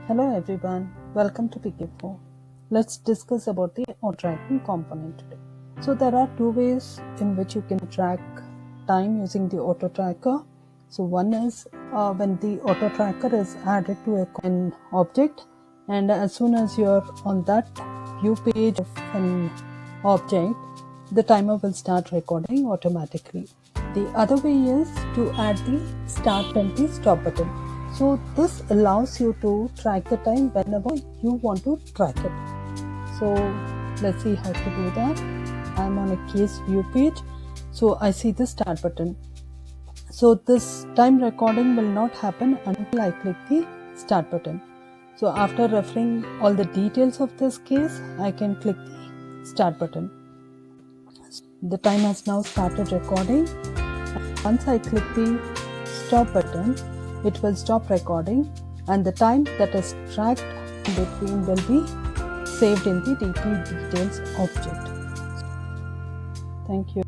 Hello everyone, welcome to PK4. Let's discuss about the auto tracking component today. So there are two ways in which you can track time using the auto tracker. So one is when the auto tracker is added to an object, and as soon as you're on that view page of an object, the timer will start recording automatically. The other way is to add the start and the stop button. So this allows you to track the time whenever you want to track it. So let's see how to do that. I'm on a case view page. So I see the start button. So this time recording will not happen until I click the start button. So after referring all the details of this case, I can click the start button. The time has now started recording. Once I click the stop button, it will stop recording, and the time that is tracked in between will be saved in the DT details object. Thank you.